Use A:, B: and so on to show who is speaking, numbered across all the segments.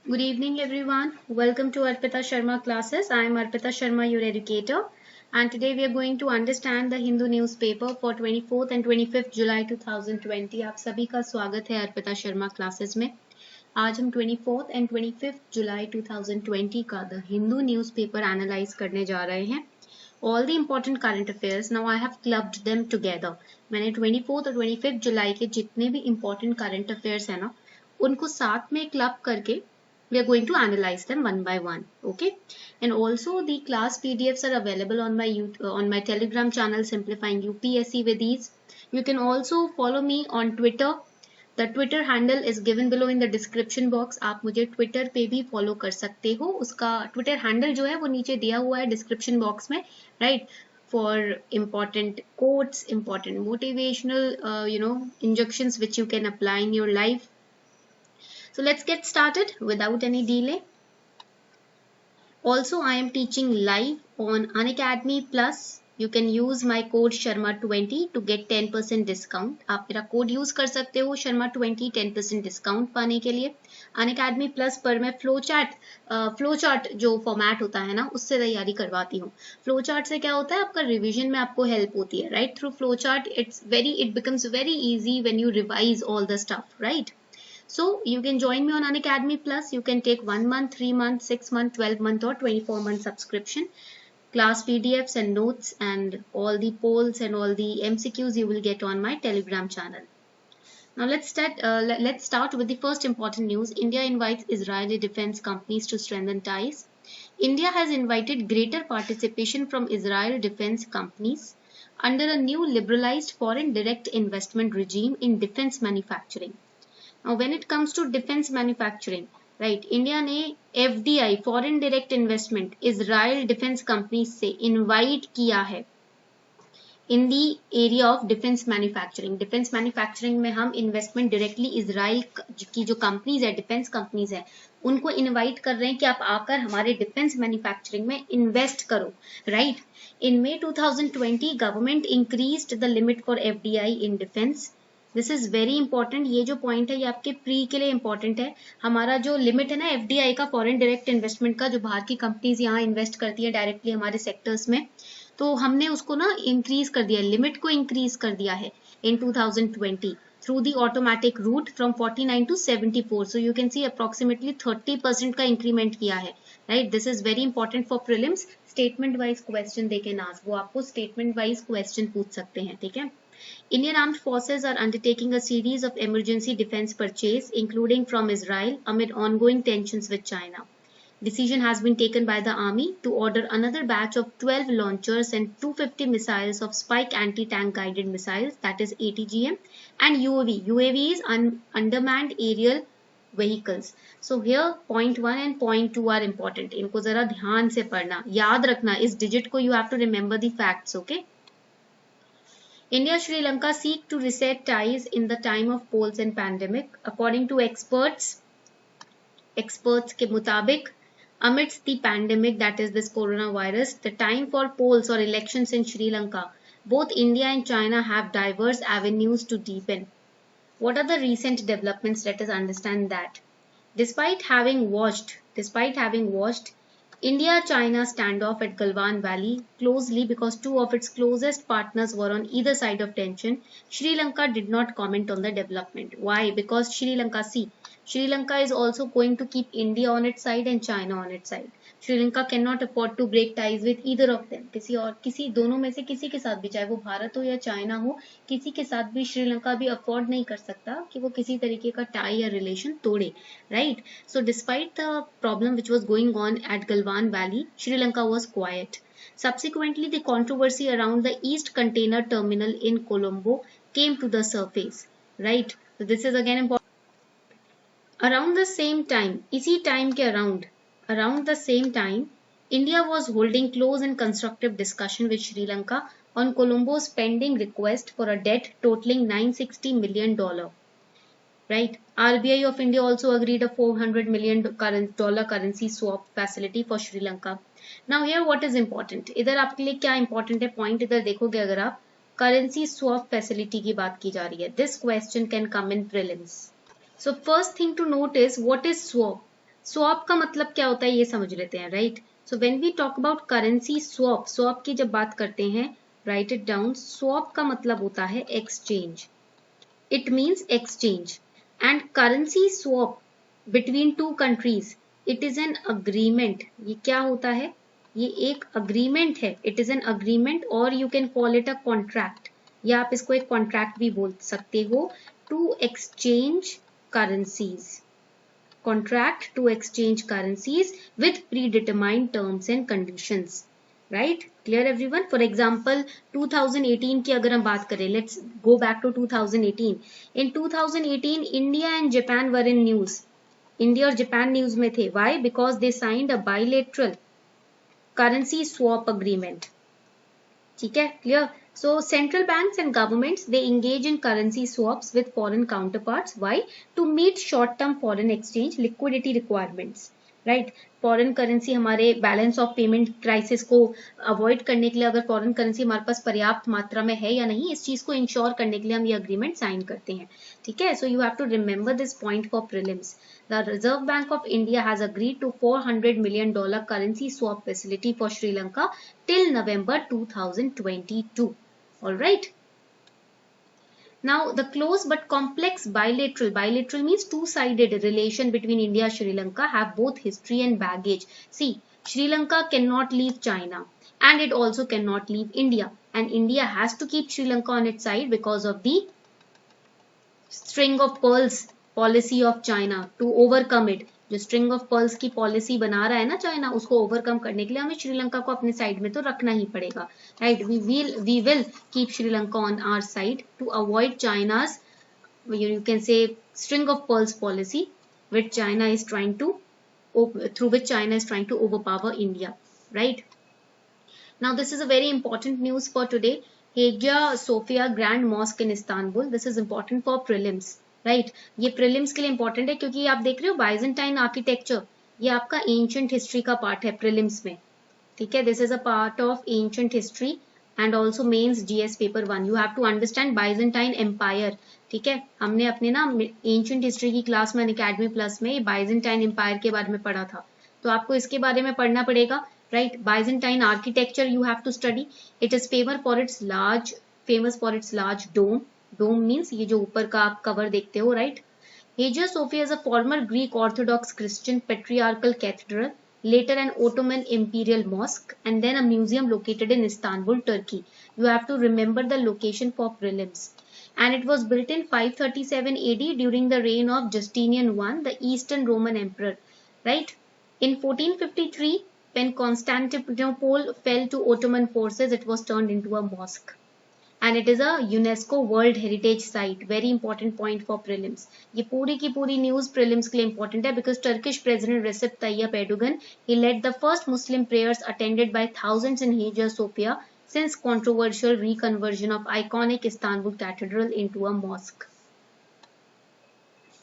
A: Good evening, everyone. Welcome to Arpita Sharma classes. I am Arpita Sharma, your educator, and today we are going to understand the Hindu newspaper for 24th and 25th July 2020. आप सभी का स्वागत है Arpita Sharma classes में। आज हम 24th and 25th July 2020 का the Hindu newspaper analyse करने जा रहे हैं। All the important current affairs, now I have clubbed them together. मैंने 24th और 25th जुलाई के जितने भी important current affairs है ना, उनको साथ में क्लब करके we are going to analyze them one by one. Okay, and also the class PDFs are available on my Telegram channel Simplifying UPSC with Ease. You can also follow me on Twitter. The Twitter handle is given below in the description box. आप मुझे Twitter पे भी follow कर सकते हो. उसका Twitter handle जो है वो नीचे दिया हुआ है description box में, right? For important quotes, important motivational, injunctions which you can apply in your life. So let's get started without any delay. Also, I am teaching live on Unacademy Plus. You can use my code Sharma20 to get 10% discount. आप मेरा code use कर सकते हो Sharma20 10% discount पाने के लिए। Unacademy Plus पर मैं फ्लो चार्ट जो फॉर्मेट होता है ना उससे तैयारी करवाती हूँ। फ्लो चार्ट से क्या होता है, आपका रिवीजन में आपको हेल्प होती है, right? Through flow chart it becomes very easy when you revise all the stuff, right? So you can join me on Unacademy Plus. You can take 1 month, 3 month, 6 month, 12 month or 24 month subscription. Class PDFs and notes and all the polls and all the MCQs you will get on my Telegram channel. Now let's start with the first important news. India invites Israeli defense companies to strengthen ties. India has invited greater participation from Israel defense companies under a new liberalized foreign direct investment regime in defense manufacturing. Now, when it comes to defense manufacturing, right, India ने FDI foreign direct investment Israel defense companies से invite किया है in the area of defense manufacturing. Defense manufacturing में हम investment directly Israel की जो companies है, defense companies है, उनको invite कर रहे हैं कि आप आकर हमारे defense manufacturing में invest करो, right? In May 2020, government increased the limit for FDI in defense. This is very important. ये जो पॉइंट है ये आपके प्री के लिए इंपॉर्टेंट है। हमारा जो लिमिट है ना एफडीआई का, फॉरेन डायरेक्ट इन्वेस्टमेंट का, जो बाहर की कंपनीज यहाँ इन्वेस्ट करती है डायरेक्टली हमारे सेक्टर्स में, तो हमने उसको ना इंक्रीज कर दिया, लिमिट को इंक्रीज कर दिया है इन 2020 through the automatic route from 49 to 74. So you can see approximately 30% का इंक्रीमेंट किया है, right? This is very important for prelims. Statement wise question they can ask, वो आपको स्टेटमेंट वाइज क्वेश्चन पूछ सकते हैं, ठीक है? Indian armed forces are undertaking a series of emergency defense purchase, including from Israel, amid ongoing tensions with China. Decision has been taken by the army to order another batch of 12 launchers and 250 missiles of Spike anti-tank guided missiles, that is ATGM, and UAV. UAV is undermanned aerial vehicles. So here point 1 and point 2 are important. इनको जरा ध्यान से पढ़ना, याद रखना, इस digit को you have to remember the facts, okay? India Sri Lanka seek to reset ties in the time of polls and pandemic. According to experts के मुताबिक, amidst the pandemic, that is this coronavirus, the time for polls or elections in Sri Lanka, both India and China have diverse avenues to deepen. What are the recent developments? Let us understand that. Despite having watched India-China standoff at Galwan Valley closely because two of its closest partners were on either side of tension, Sri Lanka did not comment on the development. Why? Because Sri Lanka is also going to keep India on its side and China on its side. Sri Lanka cannot afford to break ties with either of them. किसी दोनों में से किसी के साथ भी, चाहे वो भारत हो या चाइना हो, किसी के साथ भी श्रीलंका भी अफोर्ड नहीं कर सकता कि वो किसी तरीके का टाई या रिलेशन तोड़े, right? So despite the problem which was going on at Galwan Valley, Sri Lanka was quiet. Subsequently, the controversy around the East Container Terminal in Colombo came to the surface, right? So this is again important. Around the same time, India was holding close and constructive discussion with Sri Lanka on Colombo's pending request for a debt totaling $960 million. Right? RBI of India also agreed a $400 million currency swap facility for Sri Lanka. Now here what is important? इधर आपके लिए क्या important है point? इधर देखोगे अगर आप currency swap facility की बात की जा रही है. This question can come in prelims. So first thing to note is what is swap? Swap का मतलब क्या होता है ये समझ लेते हैं, right. So when we talk about currency swap, swap की जब बात करते हैं, राइट इट डाउन, स्वैप का मतलब होता है exchange, it means exchange. And currency swap between two countries, it is an agreement, ये क्या होता है, ये एक अग्रीमेंट है, इट इज एन अग्रीमेंट, और you can call it a contract, या आप इसको एक कॉन्ट्रैक्ट भी बोल सकते हो, to exchange currencies, contract to exchange currencies with predetermined terms and conditions, right? Clear everyone? For example 2018 की अगर हम बात करें, let's go back to 2018. In 2018 India and Japan were in news, India और जापान न्यूज में थे, why? Because they signed a bilateral currency swap agreement, ठीक है, clear. So central banks and governments, they engage in currency swaps with foreign counterparts. Why? To meet short-term foreign exchange liquidity requirements. Right, foreign currency हमारे balance of payment crisis को avoid करने के लिए अगर foreign currency हमारे पास पर्याप्त मात्रा में है या नहीं, इस चीज को इंश्योर करने के लिए हम ये अग्रीमेंट साइन करते हैं, ठीक है। So you have to remember this point for prelims. The Reserve Bank of India has agreed to $400 million currency swap facility for Sri Lanka till November 2022. All right. Now, the close but complex bilateral means two-sided relation between India and Sri Lanka have both history and baggage. See, Sri Lanka cannot leave China and it also cannot leave India. And India has to keep Sri Lanka on its side because of the string of pearls policy of China, to overcome it. जो string of pearls की policy बना रहा है ना China, उसको overcome करने के लिए हमें श्रीलंका को अपने साइड में तो रखना ही पड़ेगा, right. We will keep Sri Lanka on our side to avoid China's, you can say, string of pearls policy which China is trying to, through which China is trying to overpower India, right? Now this is a very important news for today. Hagia Sophia Grand Mosque in Istanbul, this is important for prelims, right. ये prelims के लिए important है क्योंकि आप देख रहे हो Byzantine architecture, ये आपका एंशिएंट हिस्ट्री का पार्ट है प्रीलिम्स में, ठीक है। This is a part of ancient history and also mains GS paper 1। You have to understand Byzantine empire, ठीक है। हमने अपने ना एंशिएंट हिस्ट्री की क्लास में अकेडमी प्लस में बाइजेंटाइन एम्पायर के बारे में पढ़ा था, तो आपको इसके बारे में पढ़ना पड़ेगा, right. Byzantine architecture you have to study, it is famous for its large dome. Dome means ये जो ऊपर का आप कवर देखते हो, right. Hagia Sophia is a former Greek Orthodox Christian patriarchal cathedral, later an Ottoman imperial mosque, and then a museum located in Istanbul, Turkey. You have to remember the location for prelims. And it was built in 537 AD during the reign of Justinian I, the Eastern Roman Emperor, right? In 1453, when Constantinople fell to Ottoman forces, it was turned into a mosque. And it is a UNESCO World Heritage Site. Very important point for prelims. ये पूरी की पूरी news prelims के लिए important है because Turkish President Recep Tayyip Erdogan, he led the first Muslim prayers attended by thousands in Hagia Sophia since controversial reconversion of iconic Istanbul Cathedral into a mosque.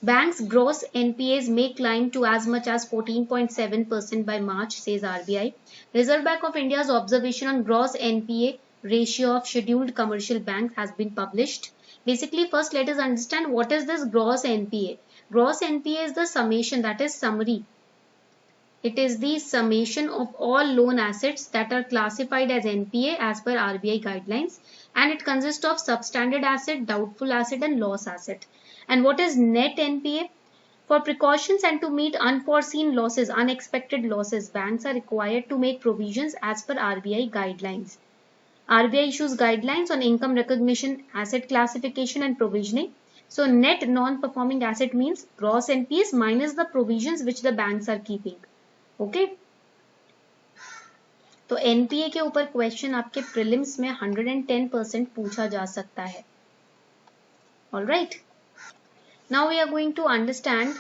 A: Banks' gross NPAs may climb to as much as 14.7% by March, says RBI. Reserve Bank of India's observation on gross NPA ratio of scheduled commercial banks has been published. Basically, first let us understand what is this gross NPA. Gross NPA is the summation, that is summary. It is the summation of all loan assets that are classified as NPA as per RBI guidelines, and it consists of substandard asset, doubtful asset and loss asset. And what is net NPA? For precautions and to meet unforeseen losses, unexpected losses, banks are required to make provisions as per RBI guidelines. RBI issues guidelines on income recognition, asset classification and provisioning. So net non-performing asset means gross NPAs minus the provisions which the banks are keeping. Okay? तो NPA के ऊपर question आपके prelims में 110% पूछा जा सकता है. All right. Now we are going to understand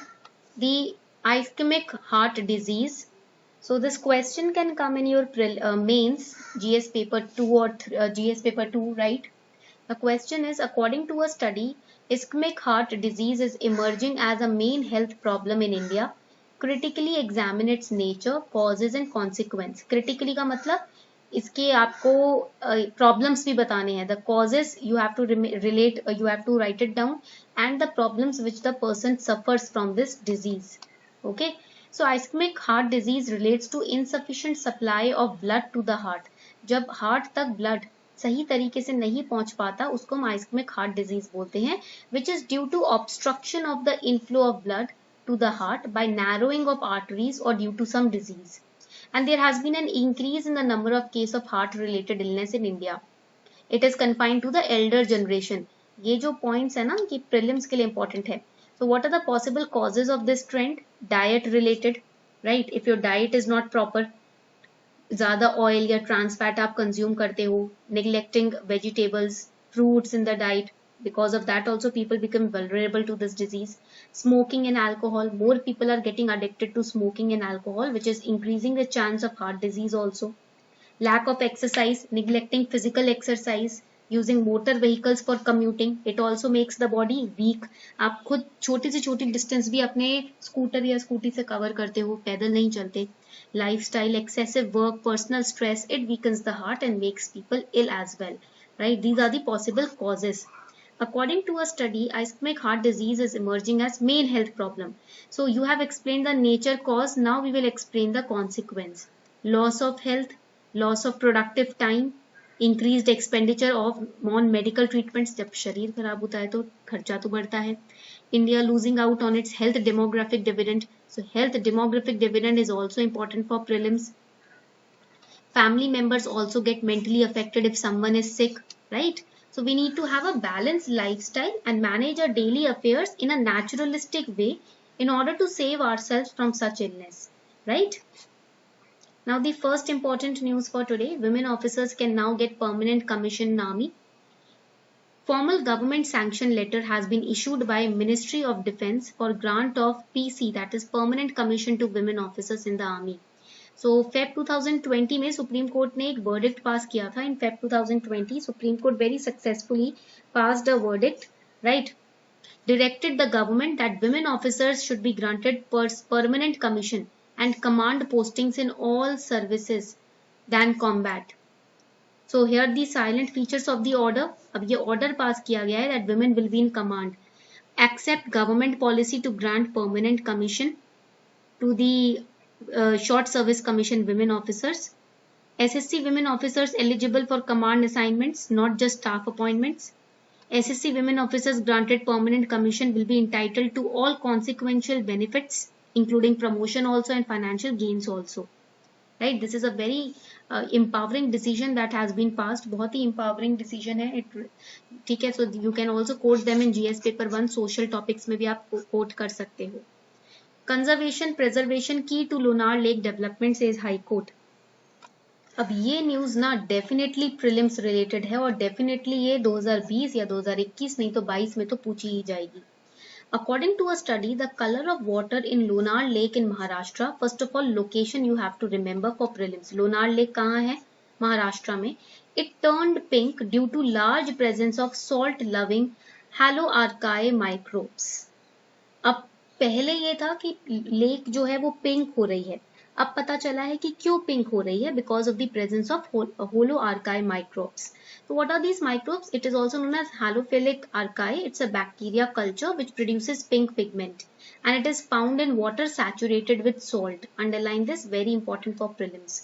A: the ischemic heart disease. So this question can come in your mains, GS paper 2 or GS paper 2, right? The question is, according to a study, ischemic heart disease is emerging as a main health problem in India. Critically examine its nature, causes and consequence. Critically का मतलब इसके आपको problems भी बताने हैं. The causes you have to relate, you have to write it down, and the problems which the person suffers from this disease. Okay. So ischemic heart disease relates to insufficient supply of blood to the heart. जब heart तक blood सही तरीके से नहीं पहुंच पाता उसको हम ischemic heart disease बोलते हैं, which is due to obstruction of the inflow of blood to the heart by narrowing of arteries or due to some disease. And there has been an increase in the number of cases of heart related illness in India. It is confined to the elder generation. ये जो points है ना कि prelims के लिए important है. So what are the possible causes of this trend? Diet related, right? If your diet is not proper, ज़्यादा oil या trans fat आप consume करते हो, neglecting vegetables, fruits in the diet, because of that also people become vulnerable to this disease. Smoking and alcohol, more people are getting addicted to smoking and alcohol, which is increasing the chance of heart disease also. Lack of exercise, neglecting physical exercise, using motor vehicles for commuting, it also makes the body weak. आप खुद छोटी से छोटी distance भी अपने scooter या scooty से cover करते हो, पैदल नहीं चलते. Lifestyle, excessive work, personal stress, it weakens the heart and makes people ill as well, right? These are the possible causes. According to a study, ischemic heart disease is emerging as main health problem. So you have explained the nature cause, now we will explain the consequence. Loss of health, loss of productive time, increased expenditure of non-medical treatments. जब शरीर खराब होता है तो खर्चा तो बढ़ता है. India losing out on its health demographic dividend. So health demographic dividend is also important for prelims. Family members also get mentally affected if someone is sick, right? So we need to have a balanced lifestyle and manage our daily affairs in a naturalistic way in order to save ourselves from such illness, right? Now the first important news for today, women officers can now get permanent commission in Army. Formal government sanction letter has been issued by Ministry of Defence for grant of PC, that is permanent commission to women officers in the Army. So Feb 2020 में Supreme Court ने एक verdict pass किया था. In Feb 2020 Supreme Court very successfully passed a verdict, right? Directed the government that women officers should be granted permanent commission and command postings in all services than combat. So here the silent features of the order. अब ये order pass किया गया है that women will be in command. Accept government policy to grant permanent commission to the short service commission women officers. SSC women officers eligible for command assignments, not just staff appointments. SSC women officers granted permanent commission will be entitled to all consequential benefits, including promotion also and financial gains also. Right? This is a very empowering decision that has been passed. बहुत ही empowering decision है. ठीक है. So you can also quote them in GS paper 1 social topics में भी आप quote कर सकते हो. Conservation preservation key to Lonar Lake development says High Court. अब ये न्यूज ना डेफिनेटली प्रीलिम्स रिलेटेड है और डेफिनेटली ये 2020 या 2021 नहीं तो 22 में तो पूछी ही जाएगी. According to a study, the color of water in Lonar Lake in Maharashtra, first of all, location you have to remember for prelims. Lonar Lake कहाँ है? महाराष्ट्र में. It turned pink due to large presence of salt-loving haloarchaea microbes. अब पहले ये था कि lake जो है वो पिंक हो रही है. अब पता चला है कि क्यों पिंक हो रही है, because of the presence of haloarchaea microbes. So what are these microbes? It is also known as halophilic archaea. It's a bacteria culture which produces pink pigment and it is found in water saturated with salt. Underline this, very important for prelims.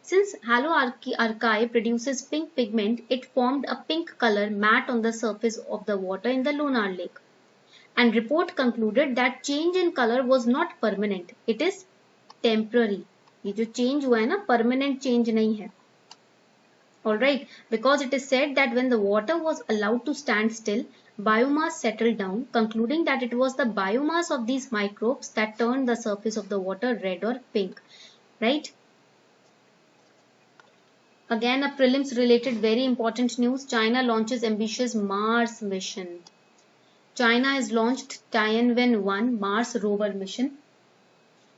A: Since haloarchaea produces pink pigment, it formed a pink color mat on the surface of the water in the Lonar Lake. And report concluded that change in color was not permanent. It is temporary. ये जो change हुआ है ना, permanent change नहीं है. Alright, because it is said that when the water was allowed to stand still, biomass settled down, concluding that it was the biomass of these microbes that turned the surface of the water red or pink. Right? Again, a prelims related very important news. China launches ambitious Mars mission. China has launched Tianwen-1 Mars rover mission.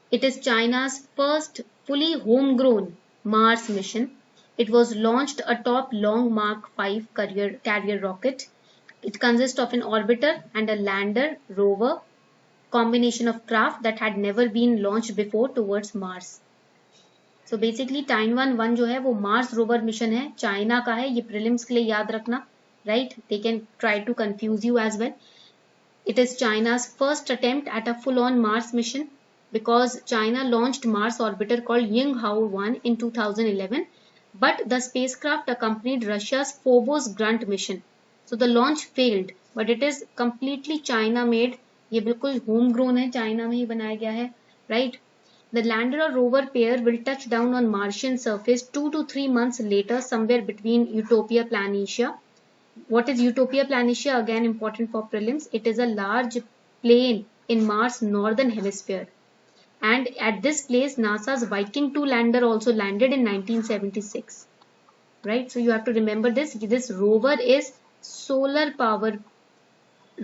A: It is China's first fully homegrown Mars mission. It was launched atop Long Mark 5 carrier rocket. It consists of an orbiter and a lander rover, combination of craft that had never been launched before towards Mars. So basically Tianwen-1 जो है वो Mars rover mission है, China का है. ये prelims के लिए याद रखना, right? They can try to confuse you as well. It is China's first attempt at a full-on Mars mission. because China launched Mars orbiter called Yinghao-1 in 2011, but the spacecraft accompanied Russia's Phobos Grunt mission. So the launch failed, but it is completely China made. ये बिल्कुल homegrown है, China में ही बनाया गया है, right? The lander or rover pair will touch down on Martian surface 2 to 3 months later, somewhere between Utopia Planitia. What is Utopia Planitia? Again, important for prelims. It is a large plain in Mars' northern hemisphere. And at this place, NASA's Viking 2 lander also landed in 1976. Right? So you have to remember this. This rover is solar power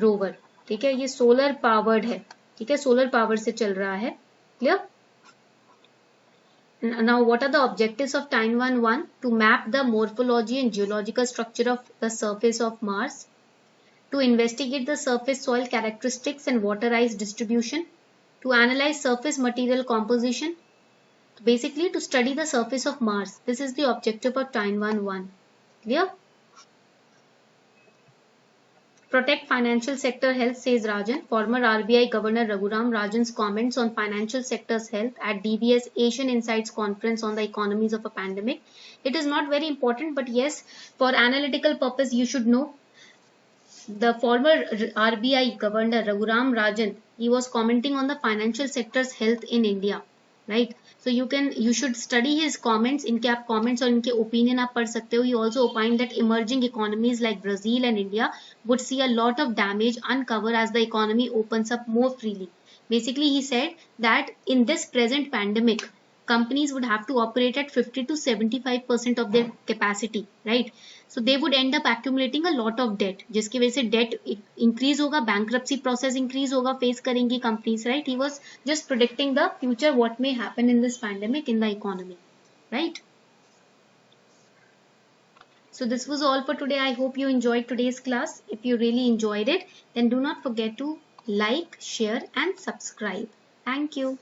A: rover. ठीक है, ये solar powered है. ठीक है, solar power से चल रहा है. Clear? Now, what are the objectives of Tianwan-1? To map the morphology and geological structure of the surface of Mars, to investigate the surface soil characteristics and water ice distribution, to analyze surface material composition, basically to study the surface of Mars. This is the objective of Tianwan-1. Clear? Protect financial sector health, says Rajan. Former RBI Governor Raghuram Rajan's comments on financial sector's health at DBS Asian Insights Conference on the economies of a pandemic. It is not very important, but yes, for analytical purpose, you should know. The former RBI Governor Raghuram Rajan, he was commenting on the financial sector's health in India, right? So you should study his comments. इनके आप comments और इनके opinion आप पढ़ सकते हो. He also opined that emerging economies like Brazil and India would see a lot of damage uncover as the economy opens up more freely. Basically, he said that in this present pandemic, companies would have to operate at 50 to 75% of their capacity, right? So they would end up accumulating a lot of debt, जिसकी वजह से debt increase होगा, bankruptcy process increase होगा, face करेंगी companies, right? He was just predicting the future, what may happen in this pandemic in the economy, right? So this was all for today. I hope you enjoyed today's class. If you really enjoyed it, then do not forget to like, share and subscribe. Thank you.